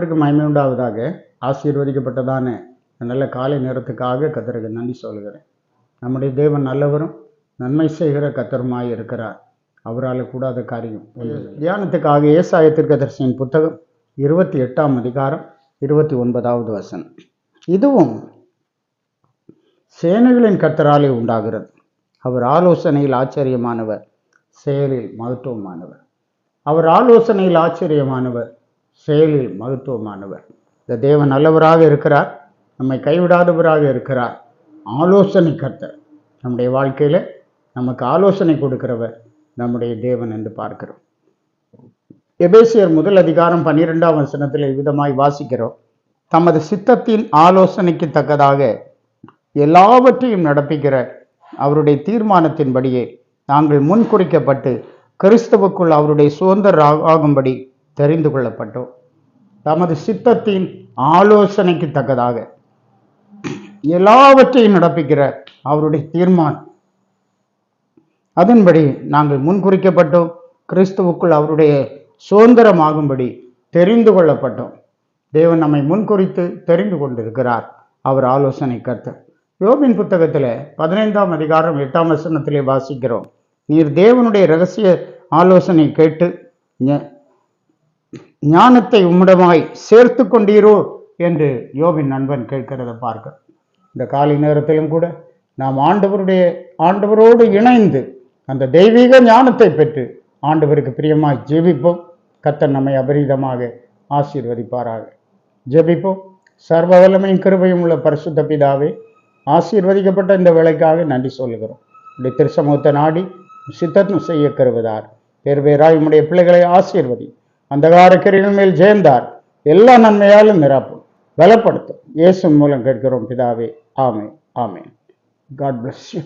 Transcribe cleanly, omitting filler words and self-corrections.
ஆண்டவருக்கு மகிமை உண்டாவதாக. ஆசீர்வதிக்கப்பட்டதான நல்ல காலை நேரத்துக்காக கர்த்தருக்கு நன்றி சொல்கிறேன். நம்முடைய தேவன் நல்லவரும் நன்மை செய்கிற கர்த்தருமாய் இருக்கிறார். அவரால் கூடாத காரியம். தியானத்துக்காக ஏசாயா தீர்க்கதரிசியின் புத்தகம் 28ஆம் அதிகாரம் 29வது வசனம். இதுவும் சேனைகளின் கர்த்தராலே உண்டாகிறது. அவர் ஆலோசனையில் ஆச்சரியமானவர், செயலில் மகத்துவமானவர். அவர் ஆலோசனையில் ஆச்சரியமானவர், செயலில் மகத்துவமானவர். இந்த தேவன் நல்லவராக இருக்கிறார், நம்மை கைவிடாதவராக இருக்கிறார். ஆலோசனை கர்த்தர். நம்முடைய வாழ்க்கையில் நமக்கு ஆலோசனை கொடுக்கிறவர் நம்முடைய தேவன் என்று பார்க்கிறோம். எபேசியர் 1:12 வசனத்தில் விதமாய் வாசிக்கிறோம். தமது சித்தத்தின் ஆலோசனைக்கு தக்கதாக எல்லாவற்றையும் நடப்பிக்கிற அவருடைய தீர்மானத்தின்படியே நாங்கள் முன்குறிக்கப்பட்டு கிறிஸ்துவுக்குள் அவருடைய சுதந்திர ஆகும்படி தெரிந்து கொள்ளப்பட்டோம். தமது சித்தத்தின் ஆலோசனைக்கு தக்கதாக எல்லாவற்றையும் நடப்பிக்கிற அவருடைய தீர்மானம், அதன்படி நாங்கள் முன்குறிக்கப்பட்டோம், கிறிஸ்துவுக்குள் அவருடைய சுதந்திரமாகும்படி தெரிந்து கொள்ளப்பட்டோம். தேவன் நம்மை முன்குறித்து தெரிந்து கொண்டிருக்கிறார். அவர் ஆலோசனை கர்த்தர். யோபின் புத்தகத்தில் 15ஆம் அதிகாரம் 8ஆம் வசனத்திலே வாசிக்கிறோம். நீர் தேவனுடைய இரகசிய ஆலோசனை கேட்டு ஞானத்தை உம்மிடமாய் சேர்த்து கொண்டீரோ என்று யோபின் நண்பன் கேட்கிறத பார்க்க. இந்த காலை நேரத்திலும் கூட நாம் ஆண்டவரோடு இணைந்து அந்த தெய்வீக ஞானத்தை பெற்று ஆண்டவருக்கு பிரியமாய் ஜெபிப்போம். கர்த்தர் நம்மை அபரிதமாக ஆசீர்வதிப்பாராக. ஜெபிப்போம். சர்வ வல்லமையும் கிருபையும் உள்ள பரிசுத்த பிதாவே, ஆசீர்வதிக்கப்பட்ட இந்த வேலைக்காக நன்றி சொல்லுகிறோம். உடைய திருச்சமூகத்தை நாடி சித்தம் செய்ய கருவதார் பேர் பேராய் உம்முடைய பிள்ளைகளை ஆசீர்வதி. அந்தகார கிரிகள் மேல் ஜெயந்தார் எல்லா நன்மையாலும் நிரப்பும், பலப்படுத்தும். இயேசு மூலம் கேட்கிறோம் பிதாவே. ஆமென், ஆமென். God bless you.